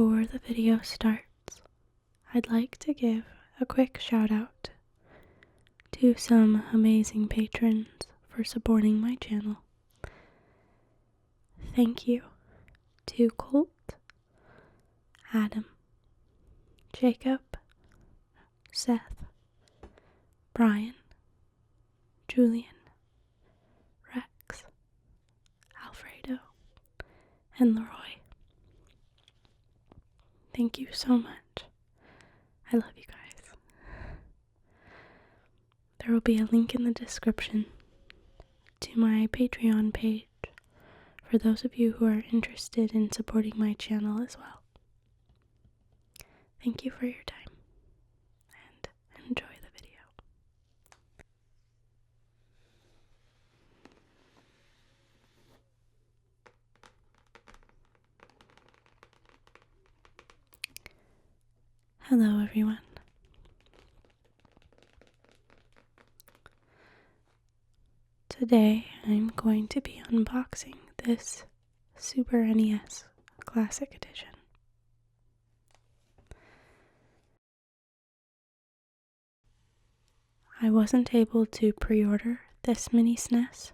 Before the video starts, I'd like to give a quick shout out to some amazing patrons for supporting my channel. Thank you to Colt, Adam, Jacob, Seth, Brian, Julian, Rex, Alfredo, and Leroy. Thank you so much. I love you guys. There will be a link in the description to my Patreon page for those of you who are interested in supporting my channel as well. Thank you for your time and enjoy the video. Hello everyone. Today I'm going to be unboxing this Super NES Classic Edition. I wasn't able to pre-order this mini SNES,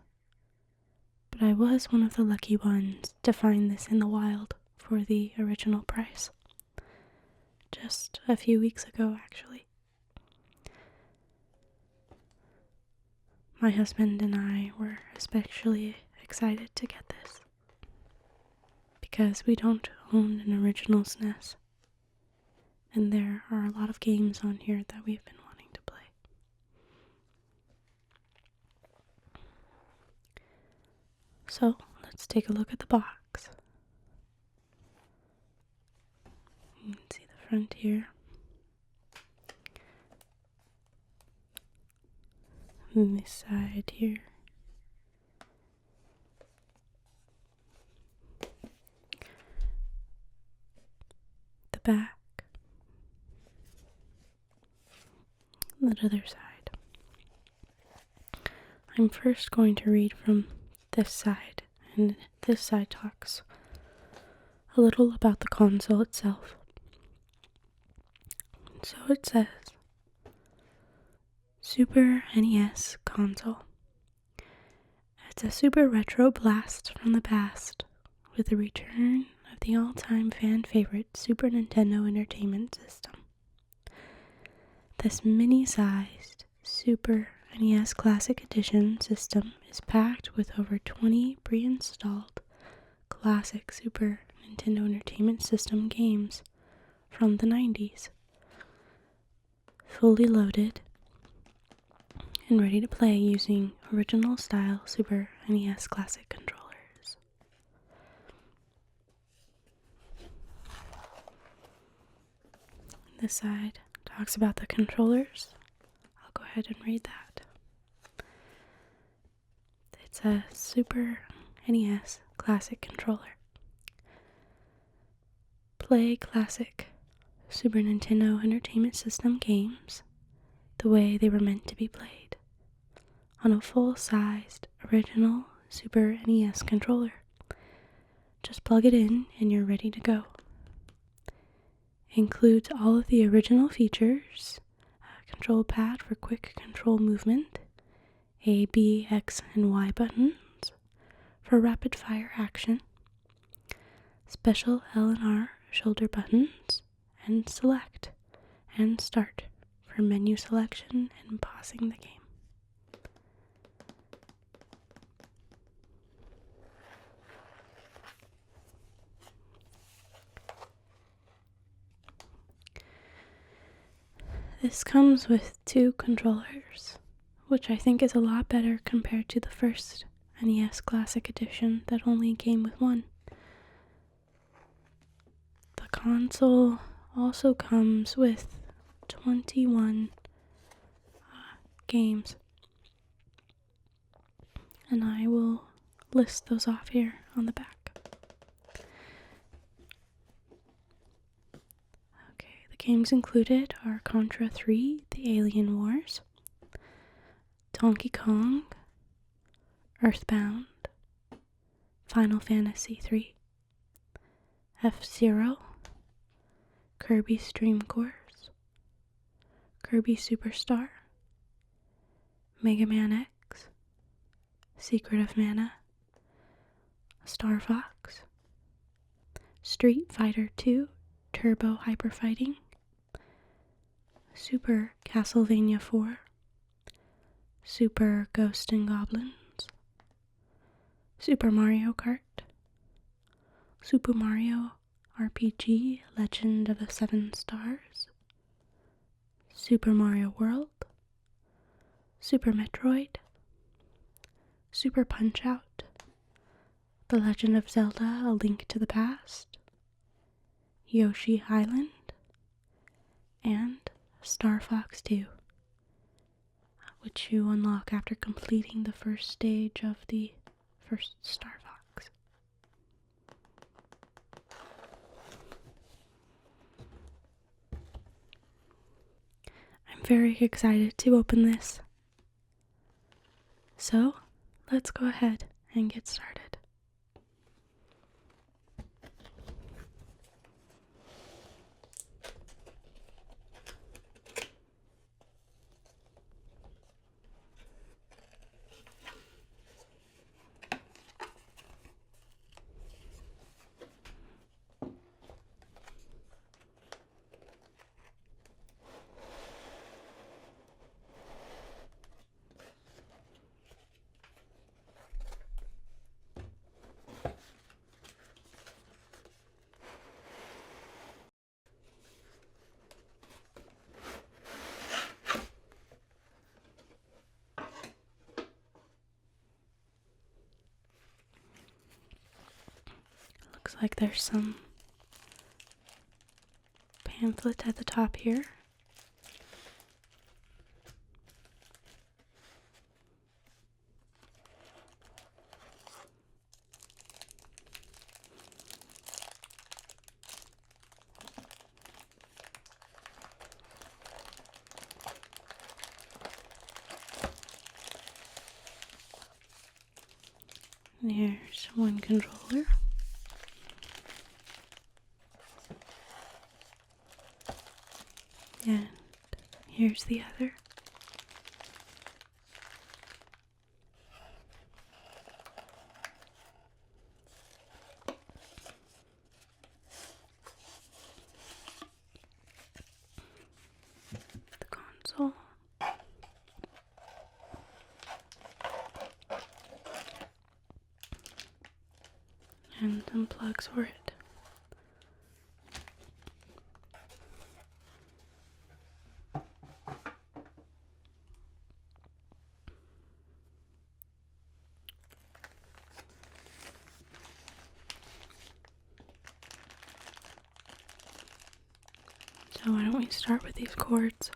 but I was one of the lucky ones to find this in the wild for the original price. Just a few weeks ago, actually. My husband and I were especially excited to get this because we don't own an original SNES, and there are a lot of games on here that we've been wanting to play. So, let's take a look at the box. You can see the front here. And this side here. The back. The other side. I'm first going to read from this side, and this side talks a little about the console itself. So it says, Super NES console. It's a super retro blast from the past with the return of the all-time fan favorite Super Nintendo Entertainment System. This mini-sized Super NES Classic Edition system is packed with over 20 pre-installed classic Super Nintendo Entertainment System games from the 90s. Fully loaded and ready to play using original style Super NES Classic controllers. This side talks about the controllers. I'll go ahead and read that. It's a Super NES Classic controller. Play classic Super Nintendo Entertainment System games the way they were meant to be played on a full-sized original Super NES controller. Just plug it in and you're ready to go. Includes all of the original features, a control pad for quick control movement, A, B, X, and Y buttons for rapid fire action, special L and R shoulder buttons, and select and start for menu selection and pausing the game. This comes with 2 controllers, which I think is a lot better compared to the first NES Classic Edition that only came with 1. The console also comes with 21 games, and I will list those off here on the back. Okay, the games included are Contra 3, The Alien Wars, Donkey Kong, Earthbound, Final Fantasy 3, F-Zero, Kirby Stream Course, Kirby Superstar, Mega Man X, Secret of Mana, Star Fox, Street Fighter 2 Turbo Hyper Fighting, Super Castlevania 4, Super Ghost and Goblins, Super Mario Kart, Super Mario RPG Legend of the Seven Stars, Super Mario World, Super Metroid, Super Punch-Out, The Legend of Zelda: A Link to the Past, Yoshi Island, and Star Fox 2, which you unlock after completing the first stage of the first Star Fox. I'm very excited to open this. So, let's go ahead and get started. Looks like there's some pamphlet at the top here. There's one controller. And here's the other. The console. And some plugs for it. So why don't we start with these cords?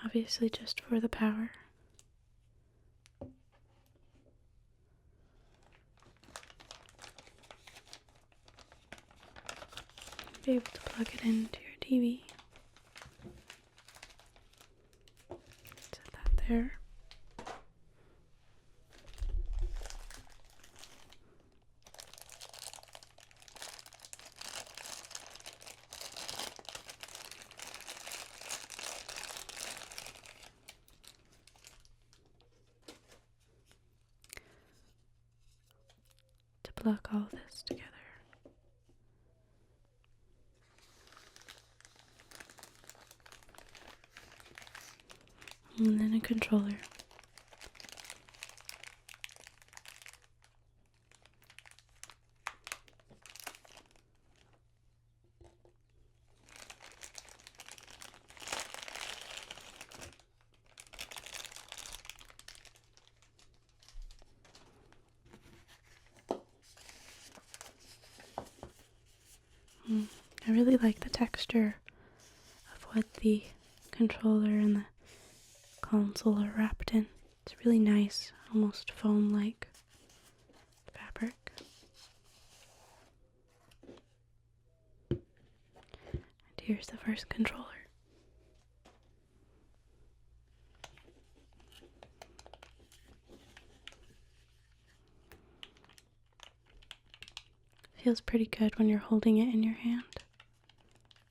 Obviously just for the power. Be able to plug it into your TV. Set that there. To plug all this together. And then a controller. I really like the texture of what the controller and the console are wrapped in. It's really nice, almost foam-like fabric. And here's the first controller. feels pretty good when you're holding it in your hand.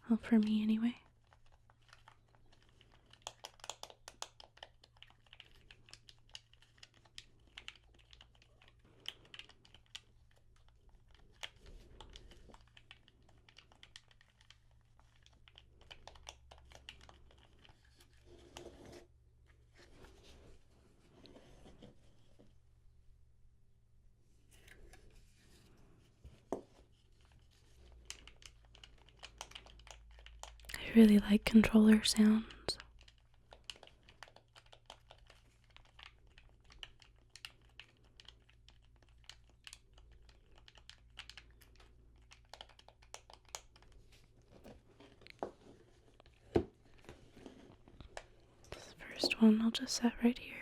Well, for me anyway. I really like controller sounds. This first one I'll just set right here.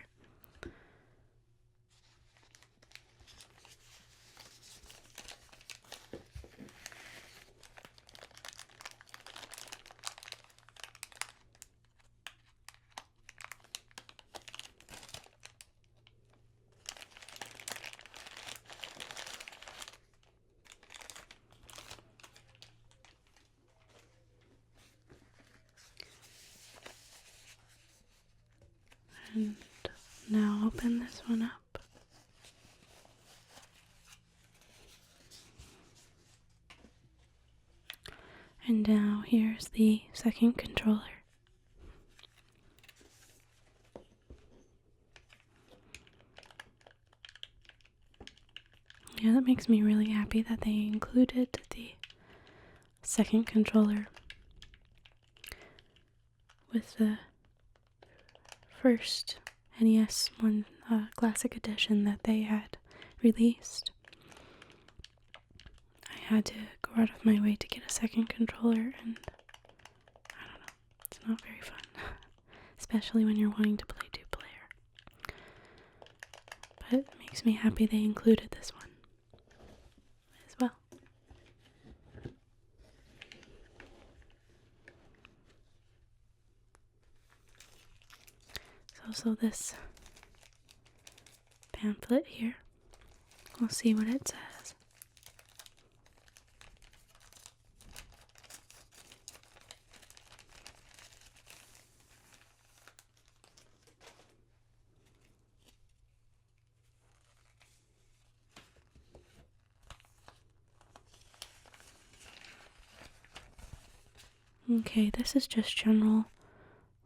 And now open this one up. And now here's the second controller. Yeah, that makes me really happy that they included the second controller with the first NES Classic edition that they had released. I had to go out of my way to get a second controller, and I don't know, it's not very fun, especially when you're wanting to play two-player. But it makes me happy they included this one as well. So this pamphlet here, we'll see what it says. Okay, this is just general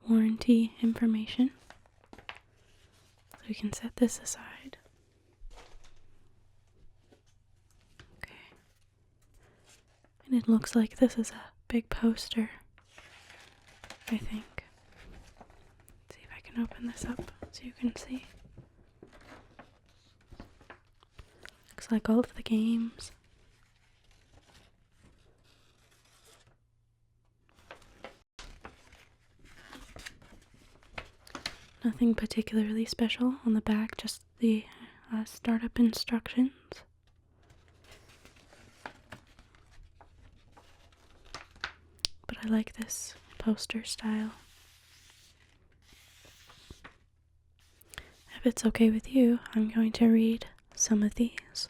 warranty information. So we can set this aside. Okay. And it looks like this is a big poster, I think. Let's see if I can open this up so you can see. Looks like all of the games. Nothing particularly special on the back, just the startup instructions. But I like this poster style. If it's okay with you, I'm going to read some of these.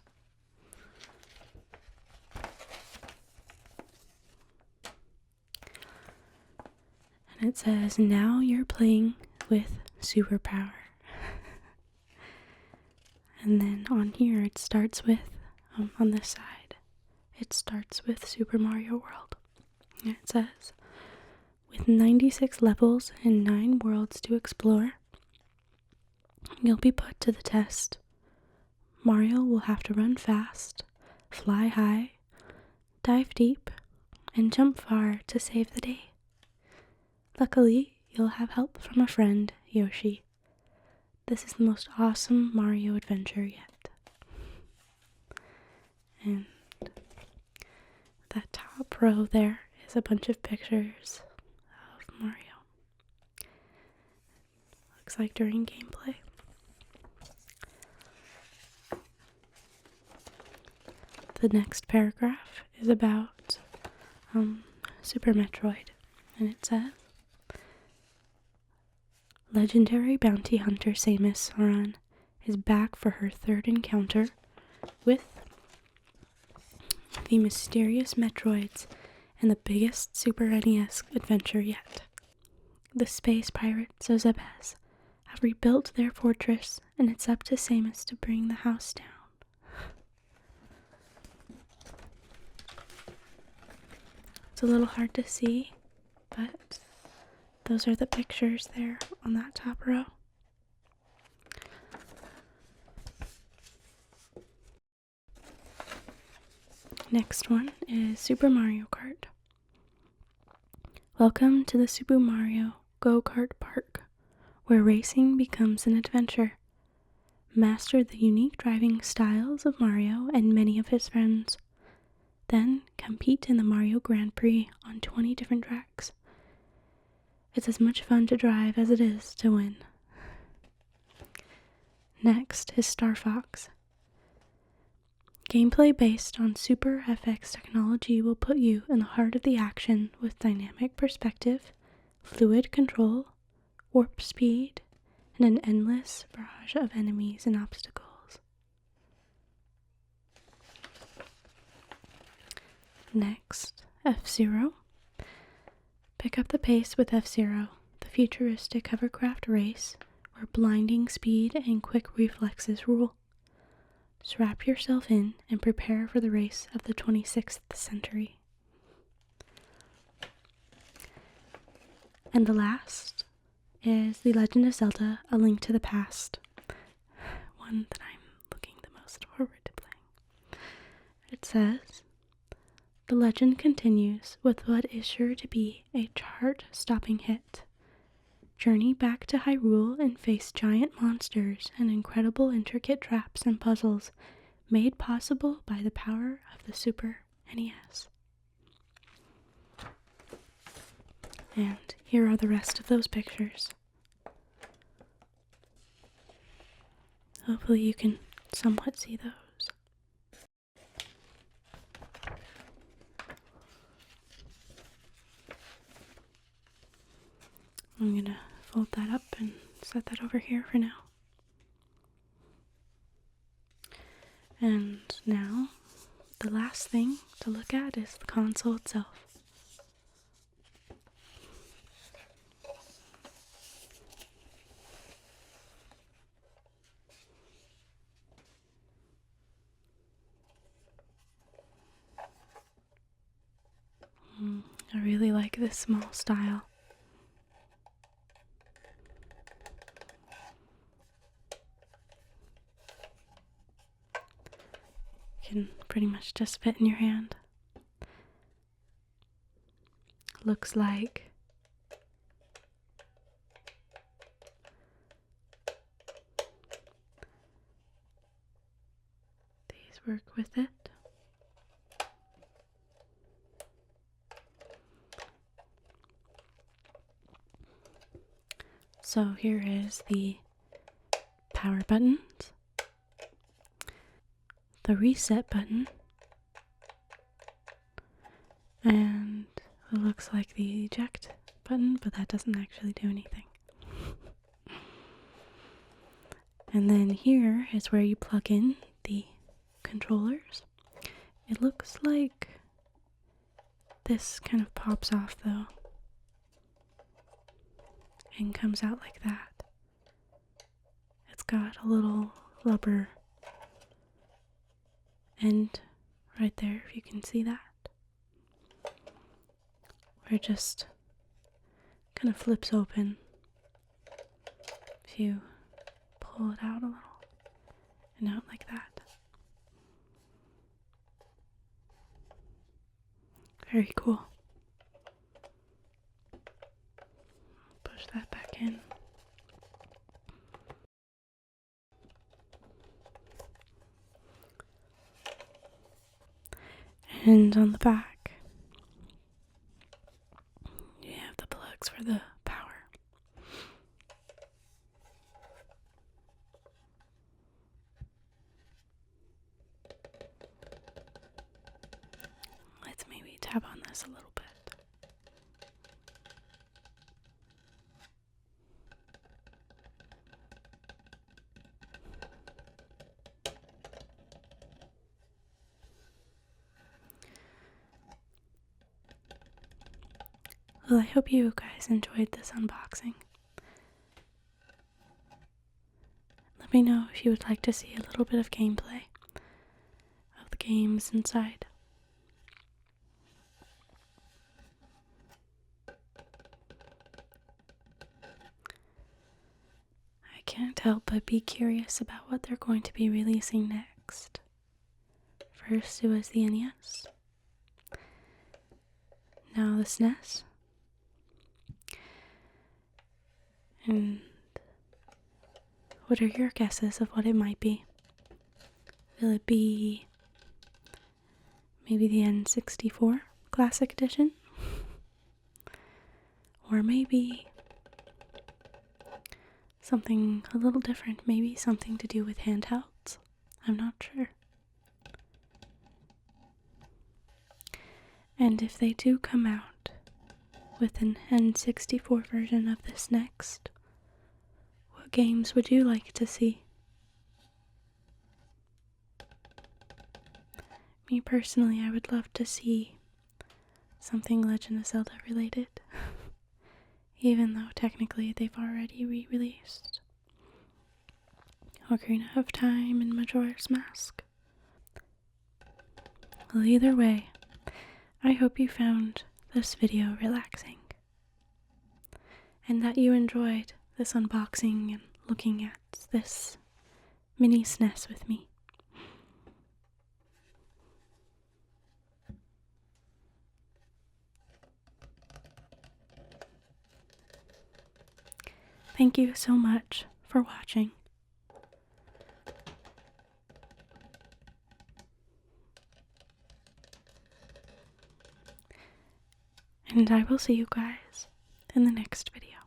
And it says, now you're playing with superpower. And then on here it starts with, on this side, it starts with Super Mario World. And it says, with 96 levels and 9 worlds to explore, you'll be put to the test. Mario will have to run fast, fly high, dive deep, and jump far to save the day. Luckily, you'll have help from a friend, Yoshi. This is the most awesome Mario adventure yet. And that top row there is a bunch of pictures of Mario. Looks like during gameplay. The next paragraph is about Super Metroid, and it says, legendary bounty hunter Samus Aran is back for her third encounter with the mysterious Metroids and the biggest Super NES adventure yet. The space pirates of Zebes have rebuilt their fortress, and it's up to Samus to bring the house down. It's a little hard to see, but those are the pictures there on that top row. Next one is Super Mario Kart. Welcome to the Super Mario Go-Kart Park, where racing becomes an adventure. Master the unique driving styles of Mario and many of his friends. Then compete in the Mario Grand Prix on 20 different tracks. It's as much fun to drive as it is to win. Next is Star Fox. Gameplay based on Super FX technology will put you in the heart of the action with dynamic perspective, fluid control, warp speed, and an endless barrage of enemies and obstacles. Next, F-Zero. Pick up the pace with F-Zero, the futuristic hovercraft race where blinding speed and quick reflexes rule. Strap yourself in and prepare for the race of the 26th century. And the last is The Legend of Zelda: A Link to the Past, one that I'm looking the most forward to playing. It says, the legend continues with what is sure to be a chart-stopping hit. Journey back to Hyrule and face giant monsters and incredible intricate traps and puzzles made possible by the power of the Super NES. And here are the rest of those pictures. Hopefully you can somewhat see those. I'm gonna fold that up and set that over here for now. And now, the last thing to look at is the console itself. I really like this small style. Can pretty much just fit in your hand. Looks like these work with it. So here is the power buttons, the reset button, and it looks like the eject button, but that doesn't actually do anything. And then here is where you plug in the controllers. It looks like this kind of pops off though and comes out like that. It's got a little rubber end right there, if you can see that, where it just kind of flips open if you pull it out a little and out like that. Very cool. Push that back in. And on the back, you have the plugs for the power. Let's maybe tap on this a little bit. Well, I hope you guys enjoyed this unboxing. Let me know if you would like to see a little bit of gameplay of the games inside. I can't help but be curious about what they're going to be releasing next. First, it was the NES. Now the SNES. And what are your guesses of what it might be? Will it be maybe the N64 Classic Edition? Or maybe something a little different, maybe something to do with handhelds? I'm not sure. And if they do come out with an N64 version of this next, what games would you like to see? Me personally, I would love to see something Legend of Zelda related, even though technically they've already re-released Ocarina of Time and Majora's Mask. Well, either way, I hope you found this video relaxing and that you enjoyed this unboxing and looking at this mini SNES with me. Thank you so much for watching. And I will see you guys in the next video.